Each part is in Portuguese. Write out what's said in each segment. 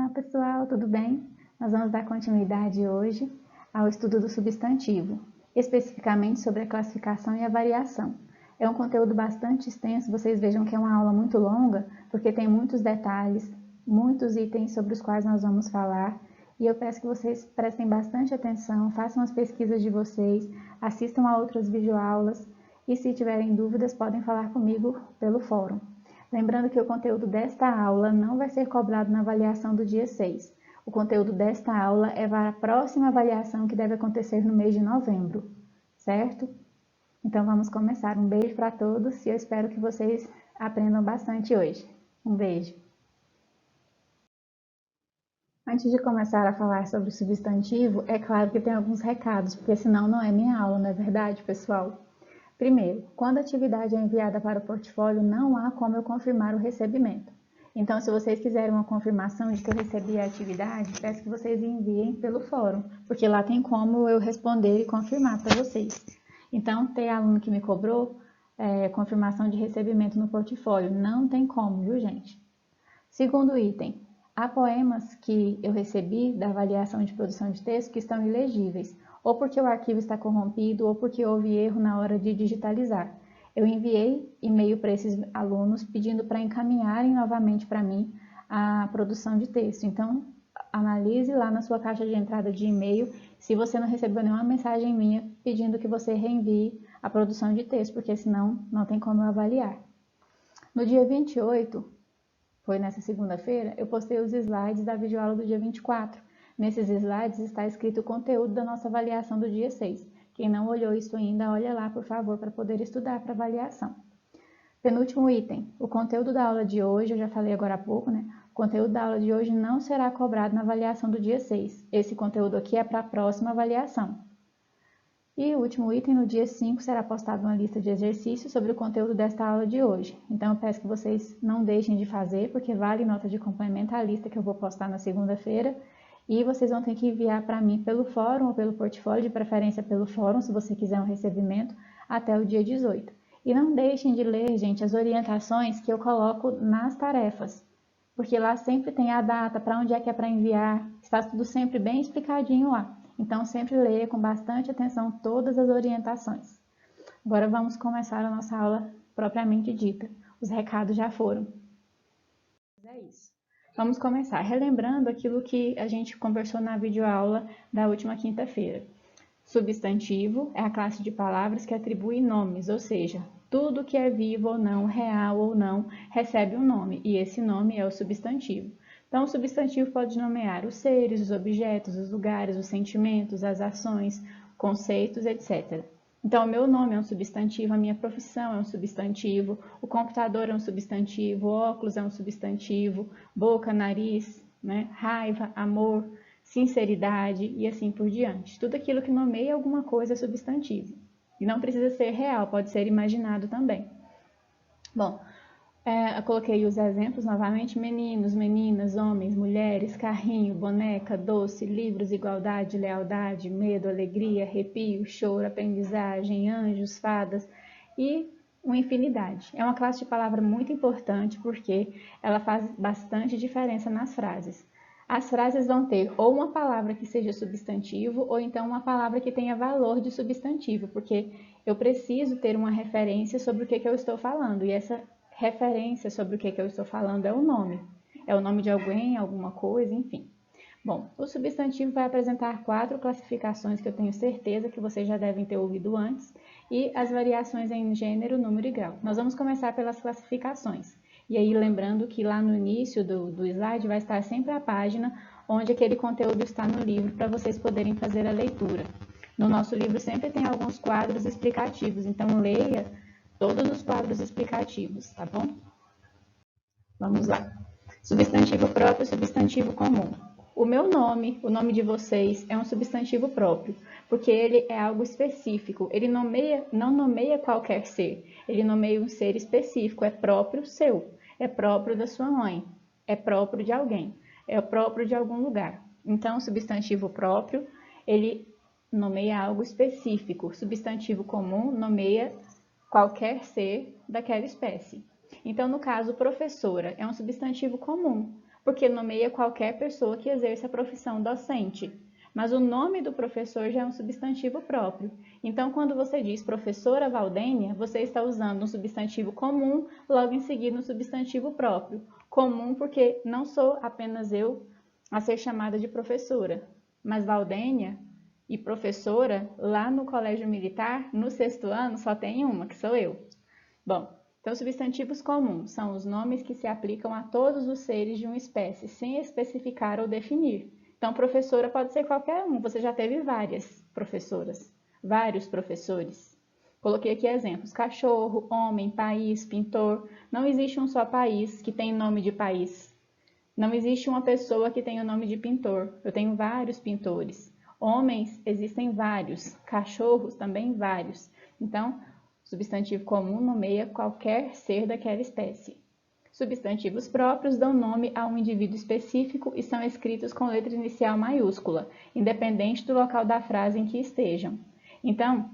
Olá pessoal, tudo bem? Nós vamos dar continuidade hoje ao estudo do substantivo, especificamente sobre a classificação e a variação. É um conteúdo bastante extenso, vocês vejam que é uma aula muito longa, porque tem muitos detalhes, muitos itens sobre os quais nós vamos falar, e eu peço que vocês prestem bastante atenção, façam as pesquisas de vocês, assistam a outras videoaulas, e se tiverem dúvidas podem falar comigo pelo fórum. Lembrando que o conteúdo desta aula não vai ser cobrado na avaliação do dia 6. O conteúdo desta aula é para a próxima avaliação que deve acontecer no mês de novembro, certo? Então vamos começar. Um beijo para todos e eu espero que vocês aprendam bastante hoje. Um beijo. Antes de começar a falar sobre o substantivo, é claro que tem alguns recados, porque senão não é minha aula, não é verdade, pessoal? Primeiro, quando a atividade é enviada para o portfólio, não há como eu confirmar o recebimento. Então, se vocês quiserem uma confirmação de que eu recebi a atividade, peço que vocês enviem pelo fórum, porque lá tem como eu responder e confirmar para vocês. Então, tem aluno que me cobrou confirmação de recebimento no portfólio. Não tem como, viu, gente? Segundo item, há poemas que eu recebi da avaliação de produção de texto que estão ilegíveis, ou porque o arquivo está corrompido, ou porque houve erro na hora de digitalizar. Eu enviei e-mail para esses alunos pedindo para encaminharem novamente para mim a produção de texto. Então, analise lá na sua caixa de entrada de e-mail se você não recebeu nenhuma mensagem minha pedindo que você reenvie a produção de texto, porque senão não tem como eu avaliar. No dia 28, foi nessa segunda-feira, eu postei os slides da videoaula do dia 24. Nesses slides está escrito o conteúdo da nossa avaliação do dia 6. Quem não olhou isso ainda, olha lá, por favor, para poder estudar para avaliação. Penúltimo item, o conteúdo da aula de hoje, eu já falei agora há pouco, né? O conteúdo da aula de hoje não será cobrado na avaliação do dia 6. Esse conteúdo aqui é para a próxima avaliação. E o último item, no dia 5, será postada uma lista de exercícios sobre o conteúdo desta aula de hoje. Então, eu peço que vocês não deixem de fazer, porque vale nota de complemento à lista que eu vou postar na segunda-feira. E vocês vão ter que enviar para mim pelo fórum ou pelo portfólio, de preferência pelo fórum, se você quiser um recebimento, até o dia 18. E não deixem de ler, gente, as orientações que eu coloco nas tarefas, porque lá sempre tem a data, para onde é que é para enviar, está tudo sempre bem explicadinho lá. Então, sempre leia com bastante atenção todas as orientações. Agora vamos começar a nossa aula propriamente dita. Os recados já foram. É isso. Vamos começar relembrando aquilo que a gente conversou na videoaula da última quinta-feira. Substantivo é a classe de palavras que atribui nomes, ou seja, tudo que é vivo ou não, real ou não, recebe um nome, e esse nome é o substantivo. Então, o substantivo pode nomear os seres, os objetos, os lugares, os sentimentos, as ações, conceitos, etc. Então, o meu nome é um substantivo, a minha profissão é um substantivo, o computador é um substantivo, o óculos é um substantivo, boca, nariz, né? Raiva, amor, sinceridade e assim por diante. Tudo aquilo que nomeia alguma coisa é substantivo. E não precisa ser real, pode ser imaginado também. Bom, eu coloquei os exemplos novamente: meninos, meninas, homens, mulheres, carrinho, boneca, doce, livros, igualdade, lealdade, medo, alegria, arrepio, choro, aprendizagem, anjos, fadas e uma infinidade. É uma classe de palavra muito importante porque ela faz bastante diferença nas frases. As frases vão ter ou uma palavra que seja substantivo ou então uma palavra que tenha valor de substantivo, porque eu preciso ter uma referência sobre o que eu estou falando, e essa referência sobre o que eu estou falando é o nome. É o nome de alguém, alguma coisa, enfim. Bom, o substantivo vai apresentar 4 classificações que eu tenho certeza que vocês já devem ter ouvido antes, e as variações em gênero, número e grau. Nós vamos começar pelas classificações. E aí, lembrando que lá no início do slide vai estar sempre a página onde aquele conteúdo está no livro, para vocês poderem fazer a leitura. No nosso livro sempre tem alguns quadros explicativos, então leia todos os quadros explicativos, tá bom? Vamos lá. Substantivo próprio e substantivo comum. O meu nome, o nome de vocês, é um substantivo próprio, porque ele é algo específico. Ele não nomeia qualquer ser, ele nomeia um ser específico, é próprio seu, é próprio da sua mãe, é próprio de alguém, é próprio de algum lugar. Então, o substantivo próprio, ele nomeia algo específico. Substantivo comum nomeia qualquer ser daquela espécie. Então, no caso, professora é um substantivo comum, porque nomeia qualquer pessoa que exerça a profissão docente. Mas o nome do professor já é um substantivo próprio. Então, quando você diz professora Valdênia, você está usando um substantivo comum, logo em seguida um substantivo próprio. Comum porque não sou apenas eu a ser chamada de professora, mas Valdênia e professora, lá no colégio militar, no 6º ano, só tem uma, que sou eu. Bom, então substantivos comuns são os nomes que se aplicam a todos os seres de uma espécie, sem especificar ou definir. Então, professora pode ser qualquer um, você já teve várias professoras, vários professores. Coloquei aqui exemplos: cachorro, homem, país, pintor. Não existe um só país que tem nome de país. Não existe uma pessoa que tenha o nome de pintor. Eu tenho vários pintores. Homens, existem vários. Cachorros, também vários. Então, substantivo comum nomeia qualquer ser daquela espécie. Substantivos próprios dão nome a um indivíduo específico e são escritos com letra inicial maiúscula, independente do local da frase em que estejam. Então,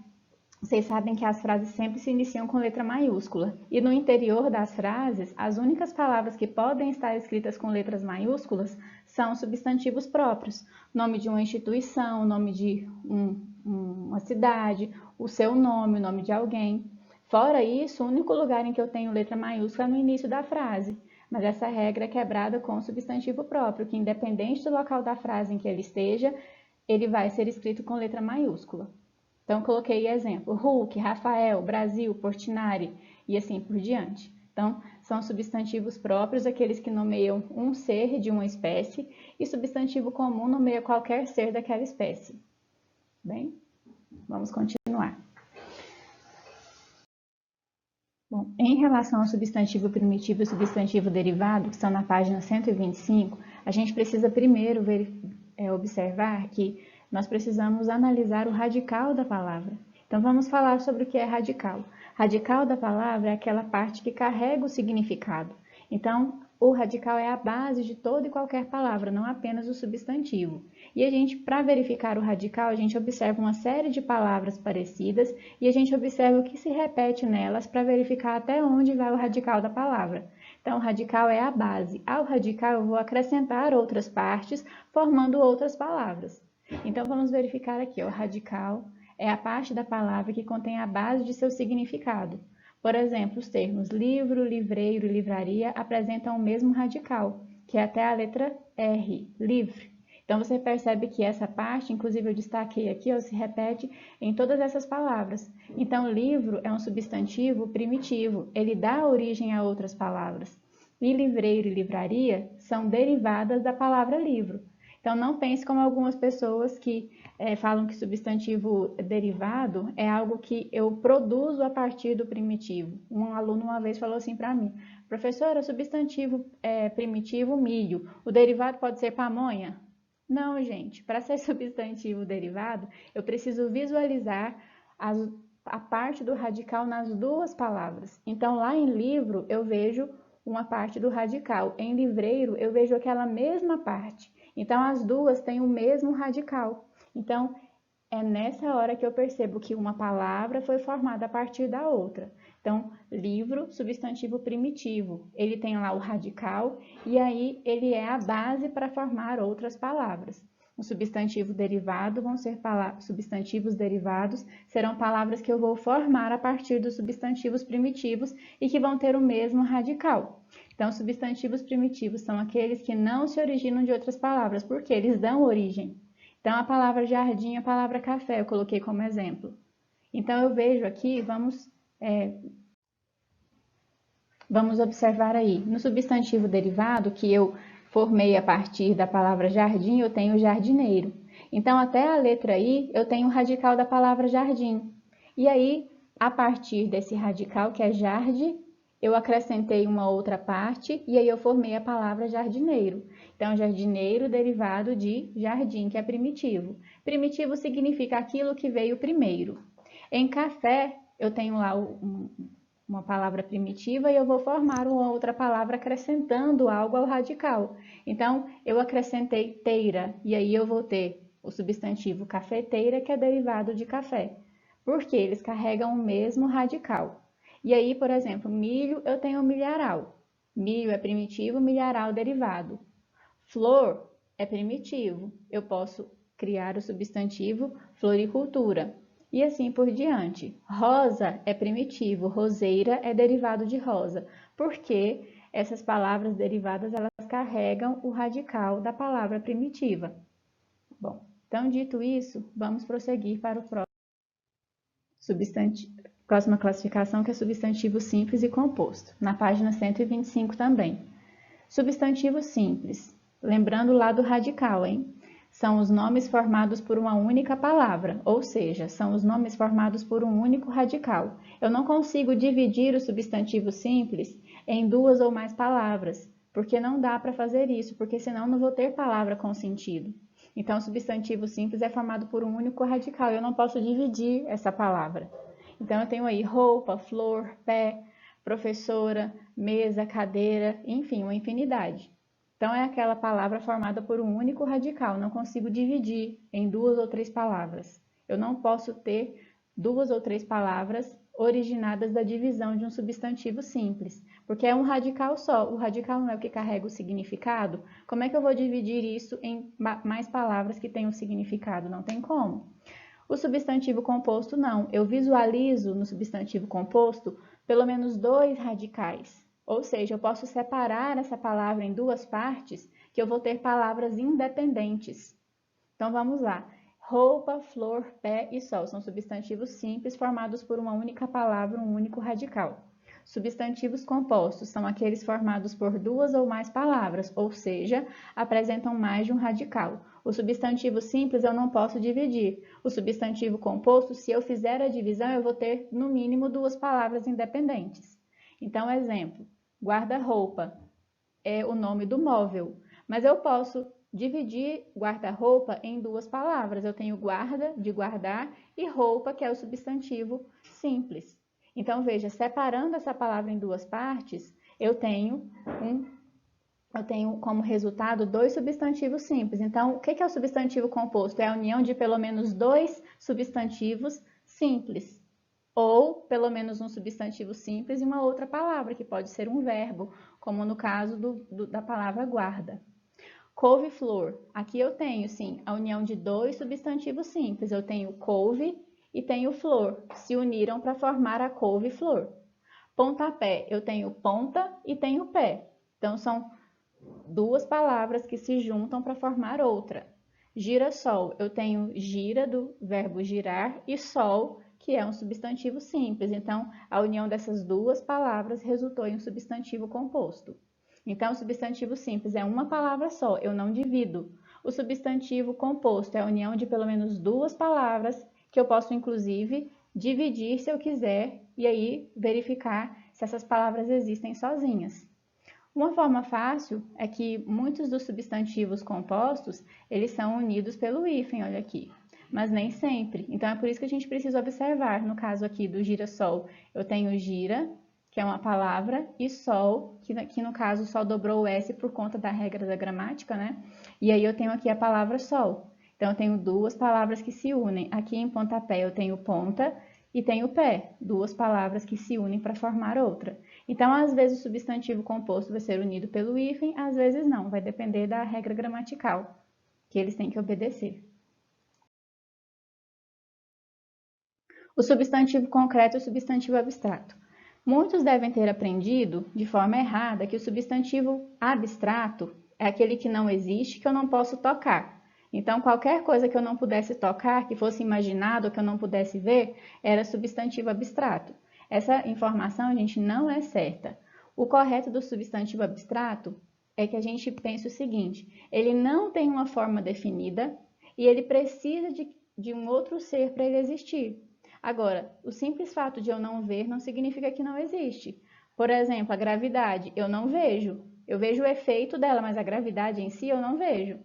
vocês sabem que as frases sempre se iniciam com letra maiúscula. E no interior das frases, as únicas palavras que podem estar escritas com letras maiúsculas são substantivos próprios. Nome de uma instituição, nome de uma cidade, o seu nome, o nome de alguém. Fora isso, o único lugar em que eu tenho letra maiúscula é no início da frase. Mas essa regra é quebrada com o substantivo próprio, que independente do local da frase em que ele esteja, ele vai ser escrito com letra maiúscula. Então, coloquei exemplo: Hulk, Rafael, Brasil, Portinari e assim por diante. Então, são substantivos próprios, aqueles que nomeiam um ser de uma espécie, e substantivo comum nomeia qualquer ser daquela espécie. Bem, vamos continuar. Bom, em relação ao substantivo primitivo e substantivo derivado, que estão na página 125, a gente precisa primeiro observar que nós precisamos analisar o radical da palavra. Então, vamos falar sobre o que é radical. Radical da palavra é aquela parte que carrega o significado. Então, o radical é a base de toda e qualquer palavra, não apenas o substantivo. E a gente, para verificar o radical, a gente observa uma série de palavras parecidas e a gente observa o que se repete nelas para verificar até onde vai o radical da palavra. Então, o radical é a base. Ao radical, eu vou acrescentar outras partes, formando outras palavras. Então, vamos verificar aqui. O radical é a parte da palavra que contém a base de seu significado. Por exemplo, os termos livro, livreiro e livraria apresentam o mesmo radical, que é até a letra R, livre. Então, você percebe que essa parte, inclusive eu destaquei aqui, se repete em todas essas palavras. Então, livro é um substantivo primitivo, ele dá origem a outras palavras. E livreiro e livraria são derivadas da palavra livro. Então, não pense como algumas pessoas que falam que substantivo derivado é algo que eu produzo a partir do primitivo. Um aluno uma vez falou assim para mim: professora, substantivo primitivo, milho. O derivado pode ser pamonha? Não, gente. Para ser substantivo derivado, eu preciso visualizar a parte do radical nas duas palavras. Então, lá em livro, eu vejo uma parte do radical. Em livreiro, eu vejo aquela mesma parte. Então, as duas têm o mesmo radical. Então, é nessa hora que eu percebo que uma palavra foi formada a partir da outra. Então, livro, substantivo primitivo, ele tem lá o radical e aí ele é a base para formar outras palavras. O substantivo derivado vão ser substantivos derivados, serão palavras que eu vou formar a partir dos substantivos primitivos e que vão ter o mesmo radical. Então, substantivos primitivos são aqueles que não se originam de outras palavras, porque eles dão origem. Então, a palavra jardim e a palavra café eu coloquei como exemplo. Então, eu vejo aqui, vamos observar aí. No substantivo derivado, que eu formei a partir da palavra jardim, eu tenho jardineiro. Então, até a letra I, eu tenho o radical da palavra jardim. E aí, a partir desse radical, que é jardim, eu acrescentei uma outra parte e aí eu formei a palavra jardineiro. Então, jardineiro derivado de jardim, que é primitivo. Primitivo significa aquilo que veio primeiro. Em café, eu tenho lá uma palavra primitiva e eu vou formar uma outra palavra acrescentando algo ao radical. Então, eu acrescentei teira e aí eu vou ter o substantivo cafeteira, que é derivado de café, porque eles carregam o mesmo radical. E aí, por exemplo, milho, eu tenho milharal. Milho é primitivo, milharal derivado. Flor é primitivo, eu posso criar o substantivo floricultura. E assim por diante. Rosa é primitivo, roseira é derivado de rosa, porque essas palavras derivadas elas carregam o radical da palavra primitiva. Bom, então dito isso, vamos prosseguir para o próxima classificação, que é substantivo simples e composto, na página 125 também. Substantivo simples, lembrando lá do radical, hein? São os nomes formados por uma única palavra, ou seja, são os nomes formados por um único radical. Eu não consigo dividir o substantivo simples em duas ou mais palavras, porque não dá para fazer isso, porque senão não vou ter palavra com sentido. Então, o substantivo simples é formado por um único radical, eu não posso dividir essa palavra. Então, eu tenho aí roupa, flor, pé, professora, mesa, cadeira, enfim, uma infinidade. Então, é aquela palavra formada por um único radical, não consigo dividir em duas ou três palavras. Eu não posso ter duas ou três palavras originadas da divisão de um substantivo simples, porque é um radical só. O radical não é o que carrega o significado? Como é que eu vou dividir isso em mais palavras que tenham significado? Não tem como. O substantivo composto não. Eu visualizo no substantivo composto pelo menos dois radicais. Ou seja, eu posso separar essa palavra em duas partes, que eu vou ter palavras independentes. Então, vamos lá. Roupa, flor, pé e sol são substantivos simples formados por uma única palavra, um único radical. Substantivos compostos são aqueles formados por duas ou mais palavras, ou seja, apresentam mais de um radical. O substantivo simples eu não posso dividir. O substantivo composto, se eu fizer a divisão, eu vou ter no mínimo duas palavras independentes. Então, exemplo, guarda-roupa é o nome do móvel, mas eu posso dividir guarda-roupa em duas palavras. Eu tenho guarda, de guardar, e roupa, que é o substantivo simples. Então, veja, separando essa palavra em duas partes, eu tenho como resultado dois substantivos simples. Então, o que é o substantivo composto? É a união de pelo menos dois substantivos simples. Ou pelo menos um substantivo simples e uma outra palavra, que pode ser um verbo, como no caso da palavra guarda. Couve-flor. Aqui eu tenho, sim, a união de dois substantivos simples. Eu tenho couve e tenho flor. Se uniram para formar a couve-flor. Pontapé. Eu tenho ponta e tenho pé. Então, são duas palavras que se juntam para formar outra. Girassol. Eu tenho gira, do verbo girar, e sol, que é um substantivo simples. Então, a união dessas duas palavras resultou em um substantivo composto. Então, o substantivo simples é uma palavra só, eu não divido. O substantivo composto é a união de pelo menos duas palavras, que eu posso, inclusive, dividir se eu quiser, e aí verificar se essas palavras existem sozinhas. Uma forma fácil é que muitos dos substantivos compostos, eles são unidos pelo hífen, olha aqui, mas nem sempre. Então, é por isso que a gente precisa observar. No caso aqui do girassol, eu tenho gira, que é uma palavra, e sol, que no caso só dobrou o S por conta da regra da gramática, né? E aí eu tenho aqui a palavra sol. Então, eu tenho duas palavras que se unem. Aqui em pontapé eu tenho ponta e tenho pé, duas palavras que se unem para formar outra. Então, às vezes o substantivo composto vai ser unido pelo hífen, às vezes não, vai depender da regra gramatical que eles têm que obedecer. O substantivo concreto e o substantivo abstrato. Muitos devem ter aprendido, de forma errada, que o substantivo abstrato é aquele que não existe, que eu não posso tocar. Então, qualquer coisa que eu não pudesse tocar, que fosse imaginado ou que eu não pudesse ver, era substantivo abstrato. Essa informação, gente, não é certa. O correto do substantivo abstrato é que a gente pense o seguinte: ele não tem uma forma definida e ele precisa de um outro ser para ele existir. Agora, o simples fato de eu não ver não significa que não existe. Por exemplo, a gravidade, eu não vejo. Eu vejo o efeito dela, mas a gravidade em si eu não vejo.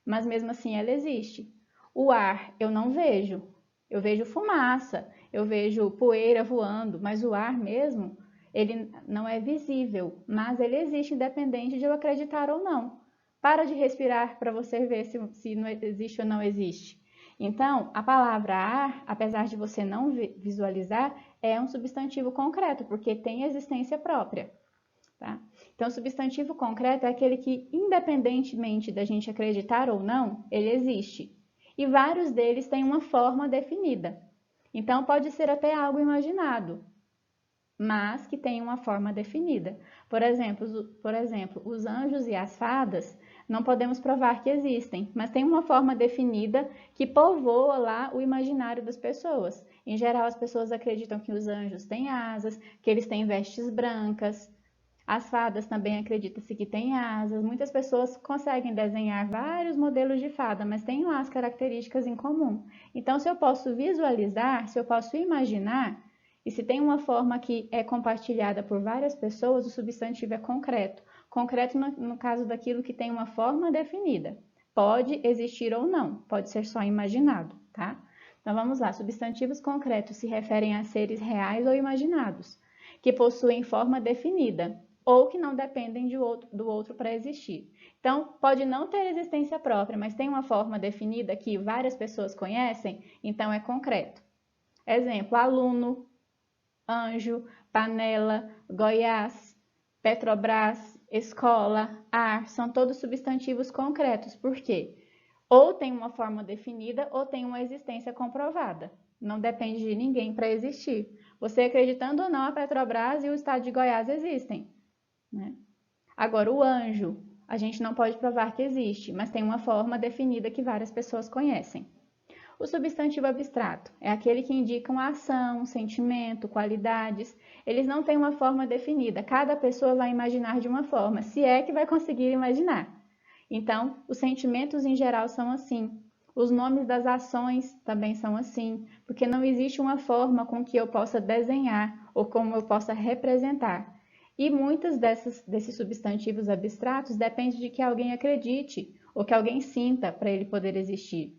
Mas mesmo assim ela existe. O ar, eu não vejo. Eu vejo fumaça, eu vejo poeira voando, mas o ar mesmo, ele não é visível, mas ele existe independente de eu acreditar ou não. Para de respirar para você ver se não existe ou não existe. Então, a palavra ar, apesar de você não visualizar, é um substantivo concreto, porque tem existência própria. Tá? Então, o substantivo concreto é aquele que, independentemente da gente acreditar ou não, ele existe. E vários deles têm uma forma definida. Então, pode ser até algo imaginado, mas que tem uma forma definida. Por exemplo, os anjos e as fadas, não podemos provar que existem, mas tem uma forma definida que povoa lá o imaginário das pessoas. Em geral, as pessoas acreditam que os anjos têm asas, que eles têm vestes brancas. As fadas também acredita-se que têm asas. Muitas pessoas conseguem desenhar vários modelos de fada, mas têm lá as características em comum. Então, se eu posso visualizar, se eu posso imaginar, e se tem uma forma que é compartilhada por várias pessoas, o substantivo é concreto. Concreto no caso daquilo que tem uma forma definida. Pode existir ou não, pode ser só imaginado, tá? Então vamos lá, substantivos concretos se referem a seres reais ou imaginados, que possuem forma definida, ou que não dependem do outro para existir. Então, pode não ter existência própria, mas tem uma forma definida que várias pessoas conhecem, então é concreto. Exemplo, aluno, anjo, panela, Goiás, Petrobras, escola, ar, são todos substantivos concretos. Por quê? Ou tem uma forma definida ou tem uma existência comprovada. Não depende de ninguém para existir. Você acreditando ou não, a Petrobras e o estado de Goiás existem, né? Agora, o anjo, a gente não pode provar que existe, mas tem uma forma definida que várias pessoas conhecem. O substantivo abstrato é aquele que indica uma ação, sentimento, qualidades. Eles não têm uma forma definida. Cada pessoa vai imaginar de uma forma, se é que vai conseguir imaginar. Então, os sentimentos em geral são assim. Os nomes das ações também são assim, porque não existe uma forma com que eu possa desenhar ou como eu possa representar. E muitos desses substantivos abstratos dependem de que alguém acredite ou que alguém sinta para ele poder existir.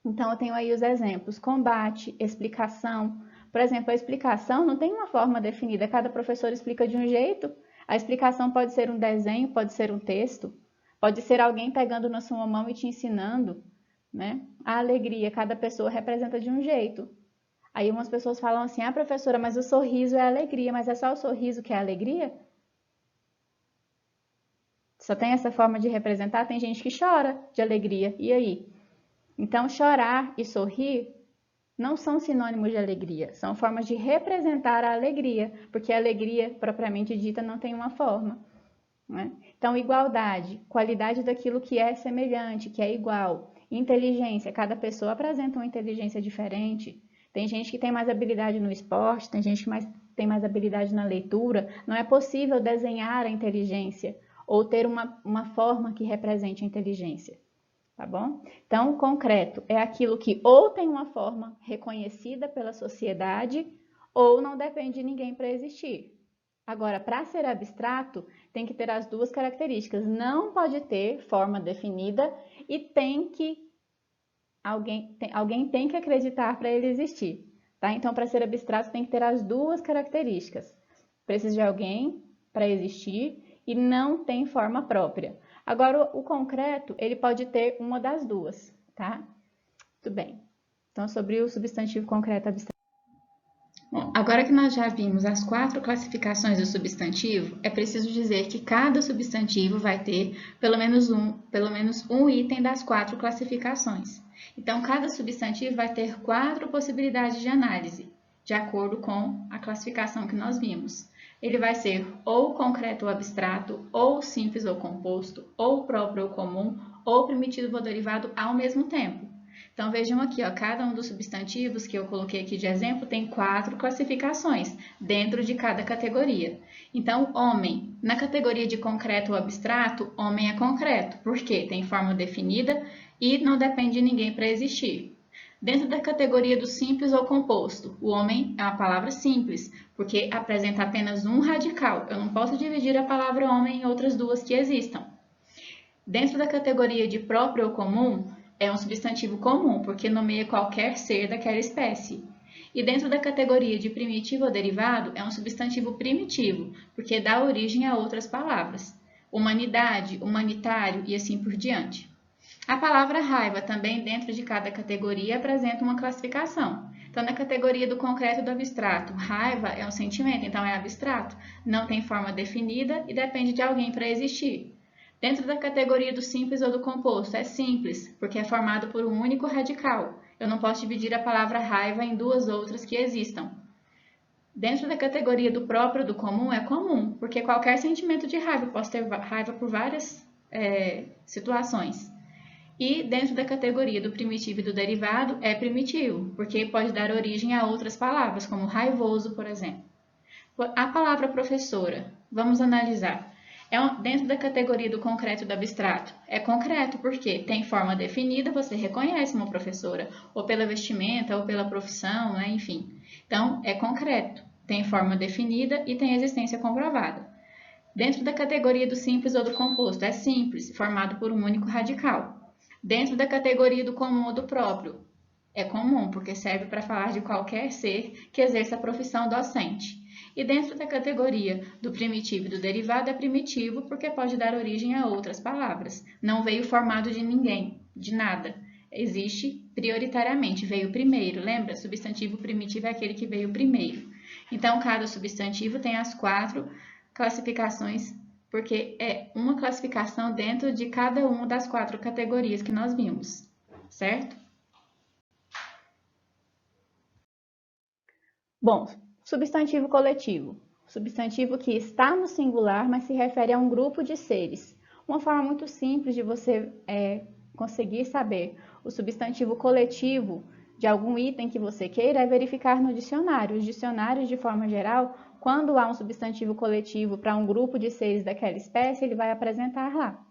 Então, eu tenho aí os exemplos: combate, explicação. Por exemplo, a explicação não tem uma forma definida, cada professor explica de um jeito. A explicação pode ser um desenho, pode ser um texto, pode ser alguém pegando na sua mão e te ensinando, né? A alegria, cada pessoa representa de um jeito. Aí umas pessoas falam assim: ah, professora, mas o sorriso é alegria, mas é só o sorriso que é alegria? Só tem essa forma de representar? Tem gente que chora de alegria, e aí? Então, chorar e sorrir não são sinônimos de alegria, são formas de representar a alegria, porque a alegria, propriamente dita, não tem uma forma, né? Então, igualdade, qualidade daquilo que é semelhante, que é igual. Inteligência, cada pessoa apresenta uma inteligência diferente. Tem gente que tem mais habilidade no esporte, tem gente que tem mais habilidade na leitura. Não é possível desenhar a inteligência ou ter uma forma que represente a inteligência. Tá bom? Então, concreto é aquilo que ou tem uma forma reconhecida pela sociedade ou não depende de ninguém para existir. Agora, para ser abstrato, tem que ter as duas características. Não pode ter forma definida e alguém tem que acreditar para ele existir. Tá? Então, para ser abstrato, tem que ter as duas características. Precisa de alguém para existir e não tem forma própria. Agora, o concreto, ele pode ter uma das duas, tá? Tudo bem. Então, sobre o substantivo concreto abstrato. Bom, agora que nós já vimos as 4 classificações do substantivo, é preciso dizer que cada substantivo vai ter pelo menos um item das 4 classificações. Então, cada substantivo vai ter 4 possibilidades de análise, de acordo com a classificação que nós vimos. Ele vai ser ou concreto ou abstrato, ou simples ou composto, ou próprio ou comum, ou primitivo ou derivado ao mesmo tempo. Então, vejam aqui, ó, cada um dos substantivos que eu coloquei aqui de exemplo tem 4 classificações dentro de cada categoria. Então, homem, na categoria de concreto ou abstrato, homem é concreto, porque tem forma definida e não depende de ninguém para existir. Dentro da categoria do simples ou composto, o homem é uma palavra simples, porque apresenta apenas um radical. Eu não posso dividir a palavra homem em outras duas que existam. Dentro da categoria de próprio ou comum, é um substantivo comum, porque nomeia qualquer ser daquela espécie. E dentro da categoria de primitivo ou derivado, é um substantivo primitivo, porque dá origem a outras palavras. Humanidade, humanitário e assim por diante. A palavra raiva também dentro de cada categoria apresenta uma classificação. Então, na categoria do concreto e do abstrato, raiva é um sentimento, então é abstrato, não tem forma definida e depende de alguém para existir. Dentro da categoria do simples ou do composto, é simples, porque é formado por um único radical. Eu não posso dividir a palavra raiva em duas outras que existam. Dentro da categoria do próprio ou do comum, é comum, porque qualquer sentimento de raiva, eu posso ter raiva por várias situações. E dentro da categoria do primitivo e do derivado, é primitivo, porque pode dar origem a outras palavras, como raivoso, por exemplo. A palavra professora, vamos analisar. Dentro da categoria do concreto e do abstrato. É concreto porque tem forma definida, você reconhece uma professora, ou pela vestimenta, ou pela profissão, né? Enfim. Então, é concreto, tem forma definida e tem existência comprovada. Dentro da categoria do simples ou do composto, é simples, formado por um único radical. Dentro da categoria do comum ou do próprio, é comum, porque serve para falar de qualquer ser que exerça a profissão docente. E dentro da categoria do primitivo e do derivado, é primitivo, porque pode dar origem a outras palavras. Não veio formado de ninguém, de nada. Existe prioritariamente, veio primeiro. Lembra? Substantivo primitivo é aquele que veio primeiro. Então, cada substantivo tem as 4 classificações, porque é uma classificação dentro de cada uma das 4 categorias que nós vimos, certo? Bom, substantivo coletivo. Substantivo que está no singular, mas se refere a um grupo de seres. Uma forma muito simples de você conseguir saber o substantivo coletivo de algum item que você queira é verificar no dicionário. Os dicionários, de forma geral, quando há um substantivo coletivo para um grupo de seres daquela espécie, ele vai apresentar lá.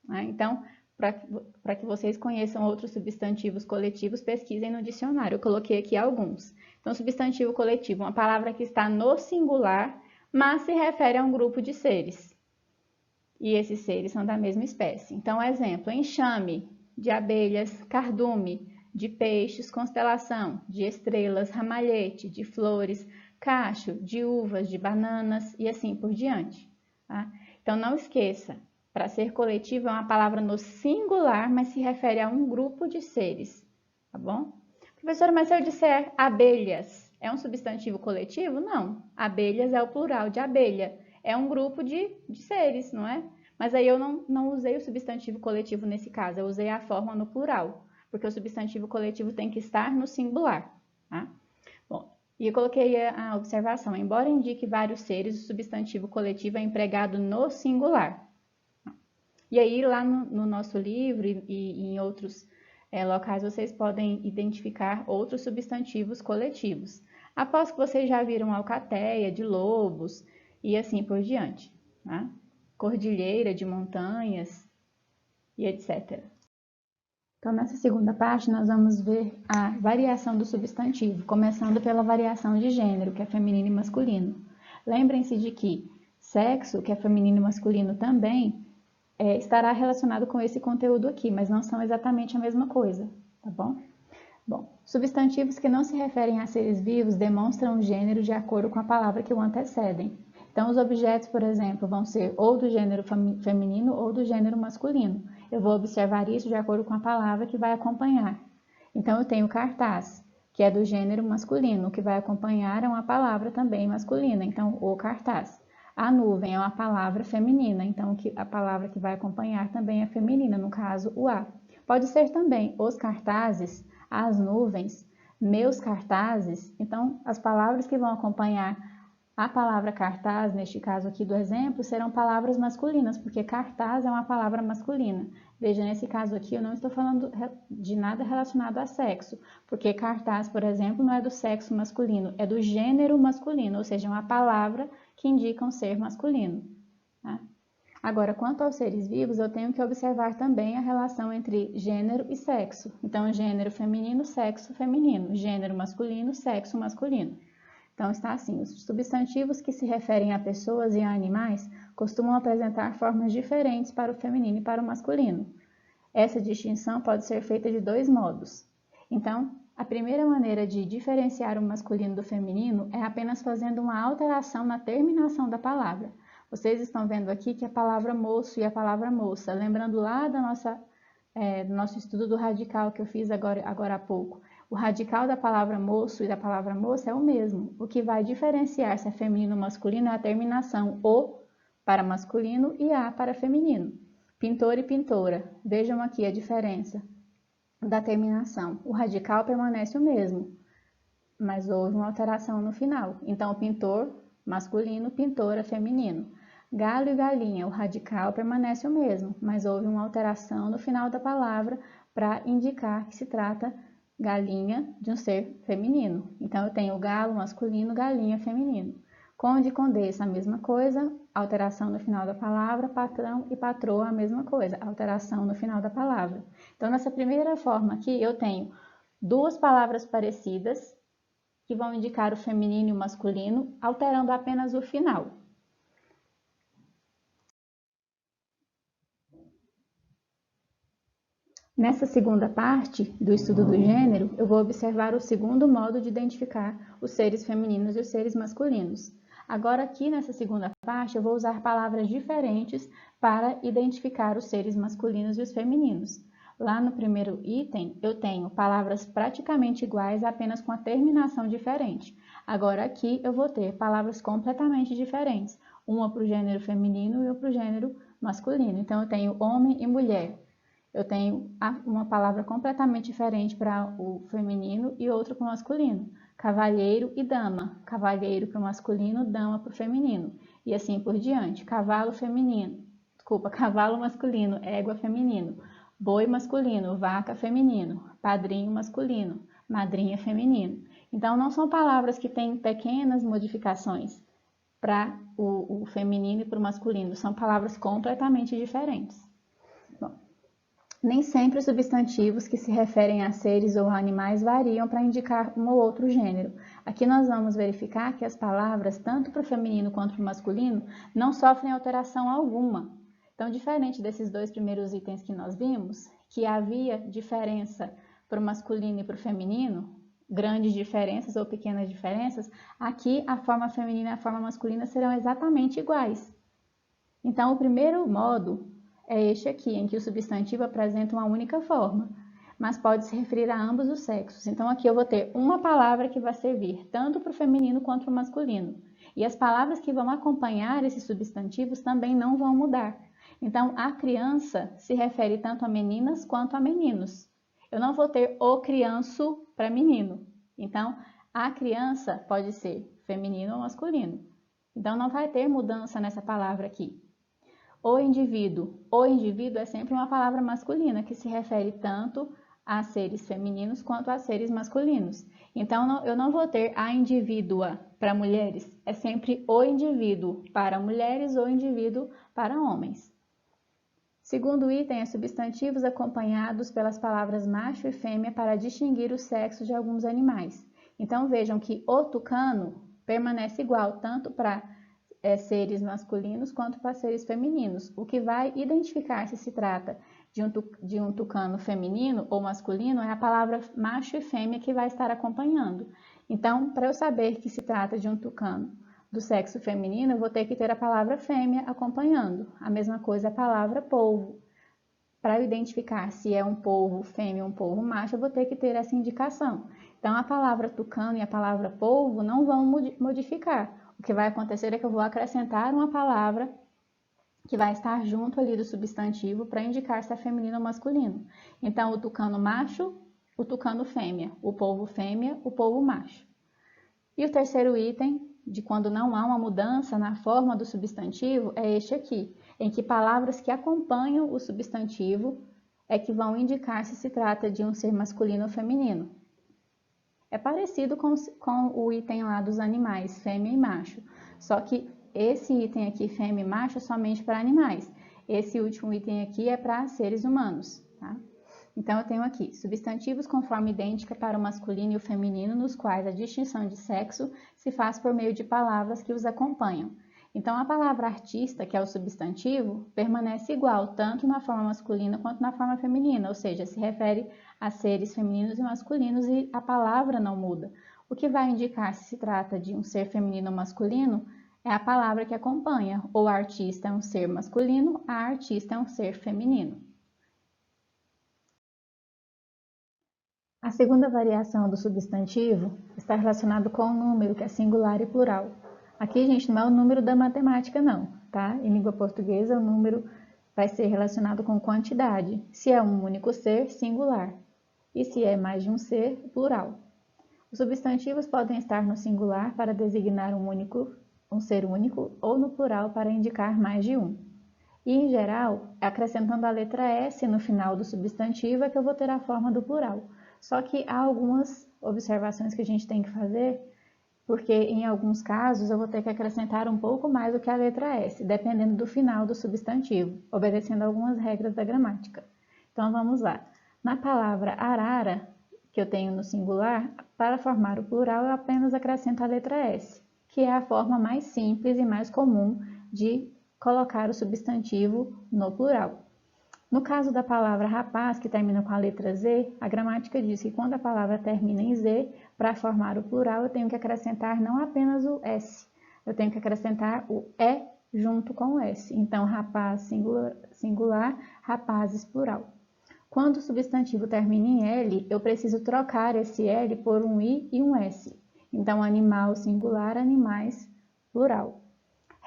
Né? Então, para que vocês conheçam outros substantivos coletivos, pesquisem no dicionário. Eu coloquei aqui alguns. Então, substantivo coletivo, uma palavra que está no singular, mas se refere a um grupo de seres. E esses seres são da mesma espécie. Então, exemplo, enxame de abelhas, cardume de peixes, constelação de estrelas, ramalhete de flores, cacho de uvas, de bananas e assim por diante. Tá? Então, não esqueça, para ser coletivo é uma palavra no singular, mas se refere a um grupo de seres, tá bom? Professora, mas se eu disser abelhas, é um substantivo coletivo? Não. Abelhas é o plural de abelha. É um grupo de seres, não é? Mas aí eu não usei o substantivo coletivo nesse caso, eu usei a forma no plural, porque o substantivo coletivo tem que estar no singular. Tá? Bom, e eu coloquei a observação, embora indique vários seres, o substantivo coletivo é empregado no singular. E aí, lá no nosso livro e em outros locais, vocês podem identificar outros substantivos coletivos. Após que vocês já viram alcateia de lobos e assim por diante. Tá? Cordilheira de montanhas e etc. Então, nessa segunda parte, nós vamos ver a variação do substantivo, começando pela variação de gênero, que é feminino e masculino. Lembrem-se de que sexo, que é feminino e masculino também, estará relacionado com esse conteúdo aqui, mas não são exatamente a mesma coisa, tá bom? Bom, substantivos que não se referem a seres vivos demonstram o gênero de acordo com a palavra que o antecedem. Então, os objetos, por exemplo, vão ser ou do gênero feminino ou do gênero masculino. Eu vou observar isso de acordo com a palavra que vai acompanhar. Então, eu tenho cartaz, que é do gênero masculino, o que vai acompanhar é uma palavra também masculina, então, o cartaz. A nuvem é uma palavra feminina, então a palavra que vai acompanhar também é feminina, no caso, o a. Pode ser também os cartazes, as nuvens, meus cartazes. Então, as palavras que vão acompanhar a palavra cartaz, neste caso aqui do exemplo, serão palavras masculinas, porque cartaz é uma palavra masculina. Veja, nesse caso aqui eu não estou falando de nada relacionado a sexo, porque cartaz, por exemplo, não é do sexo masculino, é do gênero masculino, ou seja, uma palavra que indica um ser masculino. Tá? Agora, quanto aos seres vivos, eu tenho que observar também a relação entre gênero e sexo. Então, gênero feminino, sexo feminino. Gênero masculino, sexo masculino. Então, está assim, os substantivos que se referem a pessoas e a animais costumam apresentar formas diferentes para o feminino e para o masculino. Essa distinção pode ser feita de 2 modos. Então, a primeira maneira de diferenciar o masculino do feminino é apenas fazendo uma alteração na terminação da palavra. Vocês estão vendo aqui que a palavra moço e a palavra moça, lembrando lá da nossa do nosso estudo do radical que eu fiz agora há pouco. O radical da palavra moço e da palavra moça é o mesmo. O que vai diferenciar se é feminino ou masculino é a terminação o para masculino e a para feminino. Pintor e pintora. Vejam aqui a diferença da terminação. O radical permanece o mesmo, mas houve uma alteração no final. Então, pintor masculino, pintora feminino. Galo e galinha, o radical permanece o mesmo, mas houve uma alteração no final da palavra para indicar que se trata galinha de um ser feminino. Então, eu tenho galo masculino, galinha feminino. Conde e condessa, a mesma coisa, alteração no final da palavra, patrão e patroa, a mesma coisa, alteração no final da palavra. Então, nessa primeira forma aqui, eu tenho duas palavras parecidas, que vão indicar o feminino e o masculino, alterando apenas o final. Nessa segunda parte do estudo do gênero, eu vou observar o segundo modo de identificar os seres femininos e os seres masculinos. Agora, aqui nessa segunda parte, eu vou usar palavras diferentes para identificar os seres masculinos e os femininos. Lá no primeiro item, eu tenho palavras praticamente iguais, apenas com a terminação diferente. Agora, aqui, eu vou ter palavras completamente diferentes, uma para o gênero feminino e outra para o gênero masculino. Então, eu tenho homem e mulher. Eu tenho uma palavra completamente diferente para o feminino e outra para o masculino. Cavalheiro e dama. Cavalheiro para o masculino, dama para o feminino. E assim por diante. Cavalo masculino, égua feminino. Boi masculino, vaca feminino. Padrinho masculino, madrinha feminino. Então, não são palavras que têm pequenas modificações para o feminino e para o masculino. São palavras completamente diferentes. Bom, nem sempre os substantivos que se referem a seres ou a animais variam para indicar um ou outro gênero. Aqui nós vamos verificar que as palavras, tanto para o feminino quanto para o masculino, não sofrem alteração alguma. Então, diferente desses dois primeiros itens que nós vimos, que havia diferença para o masculino e para o feminino, grandes diferenças ou pequenas diferenças, aqui a forma feminina e a forma masculina serão exatamente iguais. Então, o primeiro modo é este aqui, em que o substantivo apresenta uma única forma, mas pode se referir a ambos os sexos. Então, aqui eu vou ter uma palavra que vai servir tanto para o feminino quanto para o masculino. E as palavras que vão acompanhar esses substantivos também não vão mudar. Então, a criança se refere tanto a meninas quanto a meninos. Eu não vou ter o crianço para menino. Então, a criança pode ser feminino ou masculino. Então, não vai ter mudança nessa palavra aqui. O indivíduo é sempre uma palavra masculina que se refere tanto a seres femininos quanto a seres masculinos. Então, eu não vou ter a indivídua para mulheres, é sempre o indivíduo para mulheres ou indivíduo para homens. Segundo item é substantivos acompanhados pelas palavras macho e fêmea para distinguir o sexo de alguns animais. Então, vejam que o tucano permanece igual tanto para seres masculinos quanto para seres femininos. O que vai identificar se trata de um tucano feminino ou masculino é a palavra macho e fêmea que vai estar acompanhando. Então, para eu saber que se trata de um tucano do sexo feminino, eu vou ter que ter a palavra fêmea acompanhando. A mesma coisa a palavra polvo. Para eu identificar se é um polvo fêmea ou um polvo macho, eu vou ter que ter essa indicação. Então, a palavra tucano e a palavra polvo não vão modificar. O que vai acontecer é que eu vou acrescentar uma palavra que vai estar junto ali do substantivo para indicar se é feminino ou masculino. Então, o tucano macho, o tucano fêmea, o polvo fêmea, o polvo macho. E o terceiro item, de quando não há uma mudança na forma do substantivo, é este aqui, em que palavras que acompanham o substantivo é que vão indicar se trata de um ser masculino ou feminino. É parecido com o item lá dos animais, fêmea e macho, só que esse item aqui, fêmea e macho, é somente para animais. Esse último item aqui é para seres humanos, tá? Então, eu tenho aqui substantivos com forma idêntica para o masculino e o feminino, nos quais a distinção de sexo se faz por meio de palavras que os acompanham. Então, a palavra artista, que é o substantivo, permanece igual, tanto na forma masculina quanto na forma feminina, ou seja, se refere a seres femininos e masculinos e a palavra não muda. O que vai indicar se trata de um ser feminino ou masculino é a palavra que acompanha. O artista é um ser masculino, a artista é um ser feminino. A segunda variação do substantivo está relacionada com o número, que é singular e plural. Aqui, gente, não é o número da matemática, não, tá? Em língua portuguesa, o número vai ser relacionado com quantidade. Se é um único ser, singular. E se é mais de um ser, plural. Os substantivos podem estar no singular para designar um ser único, ou no plural para indicar mais de um. E, em geral, acrescentando a letra S no final do substantivo é que eu vou ter a forma do plural. Só que há algumas observações que a gente tem que fazer, porque em alguns casos eu vou ter que acrescentar um pouco mais do que a letra S, dependendo do final do substantivo, obedecendo algumas regras da gramática. Então, vamos lá. Na palavra arara, que eu tenho no singular, para formar o plural eu apenas acrescento a letra S, que é a forma mais simples e mais comum de colocar o substantivo no plural. No caso da palavra rapaz, que termina com a letra Z, a gramática diz que quando a palavra termina em Z, para formar o plural eu tenho que acrescentar não apenas o S, eu tenho que acrescentar o E junto com o S. Então, rapaz singular, rapazes plural. Quando o substantivo termina em L, eu preciso trocar esse L por um I e um S. Então, animal singular, animais plural.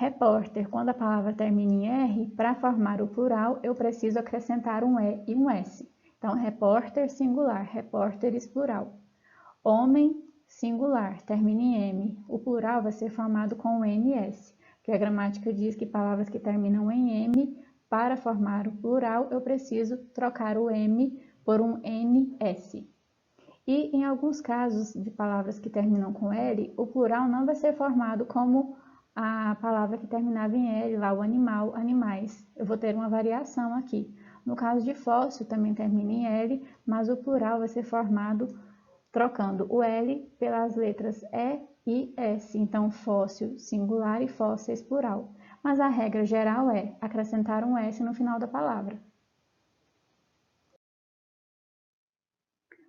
Repórter, quando a palavra termina em R, para formar o plural, eu preciso acrescentar um E e um S. Então, repórter singular, repórteres plural. Homem singular, termina em M. O plural vai ser formado com o NS, que a gramática diz que palavras que terminam em M, para formar o plural, eu preciso trocar o M por um NS. E em alguns casos de palavras que terminam com L, o plural não vai ser formado como a palavra que terminava em L, lá o animal, animais. Eu vou ter uma variação aqui. No caso de fóssil, também termina em L, mas o plural vai ser formado trocando o L pelas letras E e S. Então, fóssil singular e fósseis plural. Mas a regra geral é acrescentar um S no final da palavra.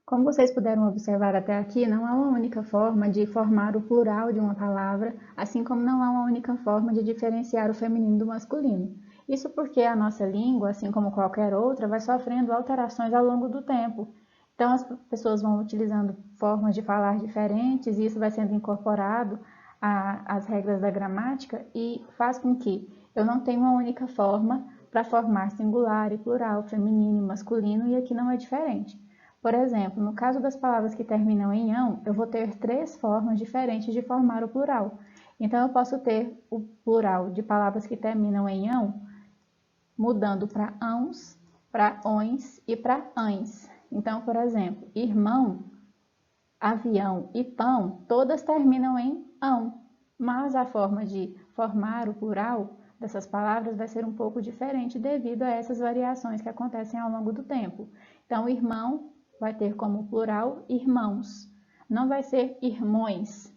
Como vocês puderam observar até aqui, não há uma única forma de formar o plural de uma palavra, assim como não há uma única forma de diferenciar o feminino do masculino. Isso porque a nossa língua, assim como qualquer outra, vai sofrendo alterações ao longo do tempo. Então, as pessoas vão utilizando formas de falar diferentes e isso vai sendo incorporado às regras da gramática e faz com que eu não tenha uma única forma para formar singular e plural, feminino e masculino, e aqui não é diferente. Por exemplo, no caso das palavras que terminam em ão, eu vou ter 3 formas diferentes de formar o plural. Então, eu posso ter o plural de palavras que terminam em ão, mudando para ãos, para ões e para ães. Então, por exemplo, irmão, avião e pão, todas terminam em ão, mas a forma de formar o plural dessas palavras vai ser um pouco diferente devido a essas variações que acontecem ao longo do tempo. Então, irmão vai ter como plural irmãos, não vai ser irmões.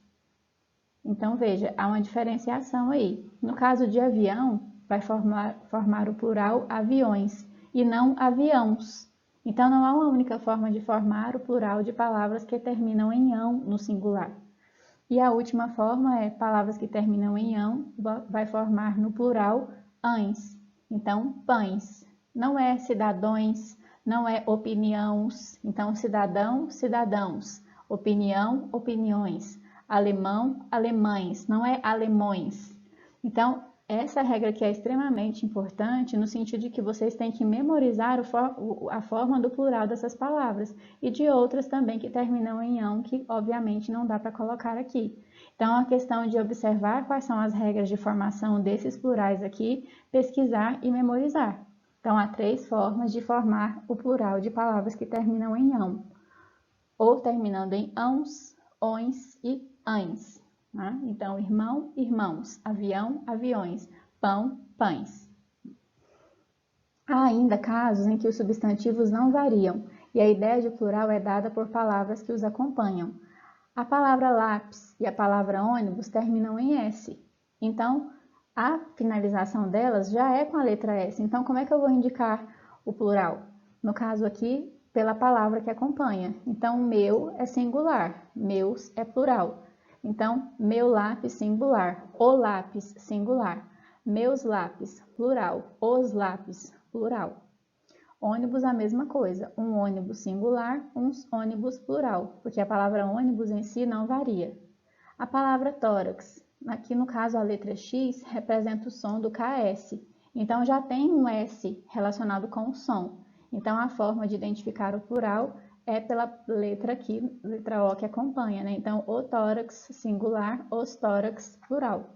Então, veja, há uma diferenciação aí. No caso de avião, vai formar o plural aviões e não aviãos. Então, não há uma única forma de formar o plural de palavras que terminam em ão no singular. E a última forma é palavras que terminam em ão, vai formar no plural ães. Então, pães. Não é cidadãos, não é opiniões. Então, cidadão, cidadãos. Opinião, opiniões. Alemão, alemães. Não é alemões. Então, essa regra aqui é extremamente importante no sentido de que vocês têm que memorizar a forma do plural dessas palavras e de outras também que terminam em ão, que obviamente não dá para colocar aqui. Então, a questão de observar quais são as regras de formação desses plurais aqui, pesquisar e memorizar. Então, há 3 formas de formar o plural de palavras que terminam em ão, ou terminando em ãos, ões e ães. Então, irmão, irmãos, avião, aviões, pão, pães. Há ainda casos em que os substantivos não variam e a ideia de plural é dada por palavras que os acompanham. A palavra lápis e a palavra ônibus terminam em S. Então, a finalização delas já é com a letra S. Então, como é que eu vou indicar o plural? No caso aqui, pela palavra que acompanha. Então, meu é singular, meus é plural. Então, meu lápis singular, o lápis singular, meus lápis plural, os lápis plural. Ônibus, a mesma coisa, um ônibus singular, um ônibus plural, porque a palavra ônibus em si não varia. A palavra tórax, aqui no caso a letra X, representa o som do KS, então já tem um S relacionado com o som. Então a forma de identificar o plural é pela letra aqui, letra O que acompanha, né? Então o tórax singular, os tórax plural.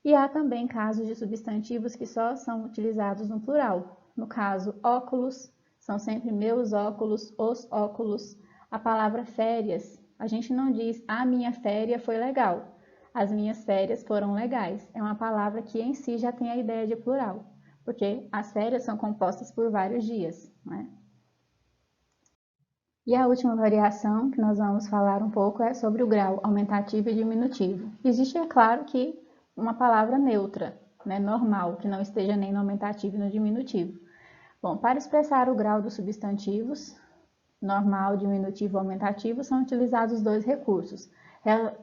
E há também casos de substantivos que só são utilizados no plural. No caso, óculos, são sempre meus óculos, os óculos. A palavra férias, a gente não diz a minha férias foi legal. As minhas férias foram legais. É uma palavra que em si já tem a ideia de plural, porque as férias são compostas por vários dias, né? E a última variação que nós vamos falar um pouco é sobre o grau aumentativo e diminutivo. Existe, é claro, que uma palavra neutra, né, normal, que não esteja nem no aumentativo e no diminutivo. Bom, para expressar o grau dos substantivos, normal, diminutivo ou aumentativo, são utilizados dois recursos.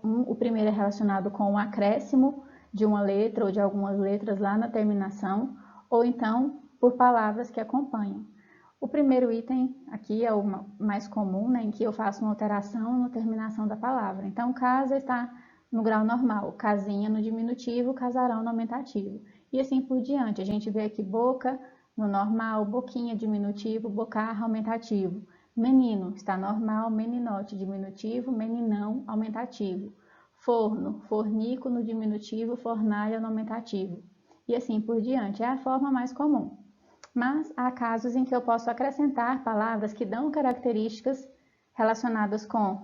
O primeiro é relacionado com o acréscimo de uma letra ou de algumas letras lá na terminação, ou então por palavras que acompanham. O primeiro item aqui é o mais comum, né, em que eu faço uma alteração na terminação da palavra. Então, casa está no grau normal, casinha no diminutivo, casarão no aumentativo. E assim por diante. A gente vê aqui boca no normal, boquinha diminutivo, bocarra aumentativo. Menino está normal, meninote diminutivo, meninão aumentativo. Forno, fornico no diminutivo, fornalha no aumentativo. E assim por diante. É a forma mais comum. Mas há casos em que eu posso acrescentar palavras que dão características relacionadas com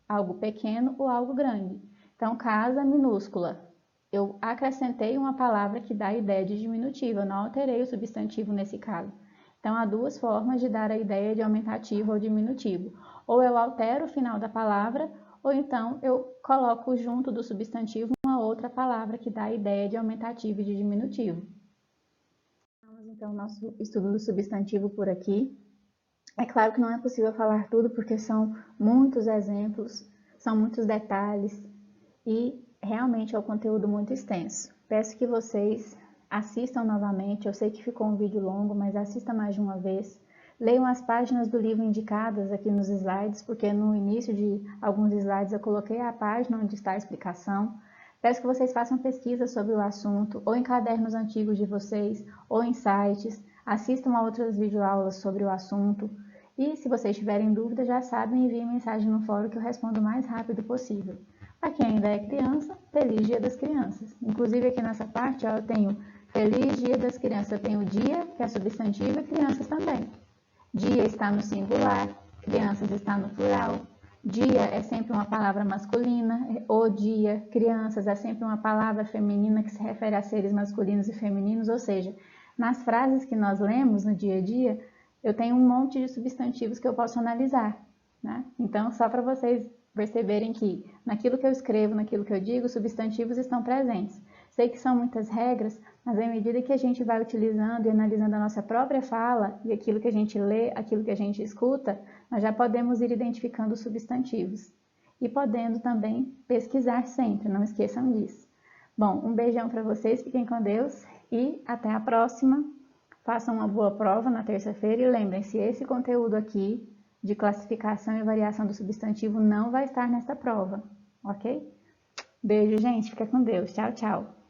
algo pequeno ou algo grande. Então, casa minúscula. Eu acrescentei uma palavra que dá a ideia de diminutivo, eu não alterei o substantivo nesse caso. Então, há duas formas de dar a ideia de aumentativo ou diminutivo. Ou eu altero o final da palavra, ou então eu coloco junto do substantivo uma outra palavra que dá a ideia de aumentativo e de diminutivo. Então, nosso estudo do substantivo por aqui. É claro que não é possível falar tudo, porque são muitos exemplos, são muitos detalhes, e realmente é um conteúdo muito extenso. Peço que vocês assistam novamente, eu sei que ficou um vídeo longo, mas assista mais de uma vez. Leiam as páginas do livro indicadas aqui nos slides, porque no início de alguns slides eu coloquei a página onde está a explicação. Peço que vocês façam pesquisa sobre o assunto, ou em cadernos antigos de vocês, ou em sites. Assistam a outras videoaulas sobre o assunto. E se vocês tiverem dúvida, já sabem, enviem mensagem no fórum que eu respondo o mais rápido possível. Para quem ainda é criança, Feliz Dia das Crianças. Inclusive aqui nessa parte, ó, eu tenho Feliz Dia das Crianças. Eu tenho dia, que é substantivo, e crianças também. Dia está no singular, crianças está no plural. Dia é sempre uma palavra masculina, o dia, crianças é sempre uma palavra feminina que se refere a seres masculinos e femininos, ou seja, nas frases que nós lemos no dia a dia, eu tenho um monte de substantivos que eu posso analisar, né? Então, só para vocês perceberem que naquilo que eu escrevo, naquilo que eu digo, os substantivos estão presentes. Sei que são muitas regras, mas à medida que a gente vai utilizando e analisando a nossa própria fala e aquilo que a gente lê, aquilo que a gente escuta, nós já podemos ir identificando os substantivos. E podendo também pesquisar sempre, não esqueçam disso. Bom, um beijão para vocês, fiquem com Deus e até a próxima. Façam uma boa prova na terça-feira e lembrem-se, esse conteúdo aqui de classificação e variação do substantivo não vai estar nesta prova, ok? Beijo, gente. Fica com Deus. Tchau, tchau.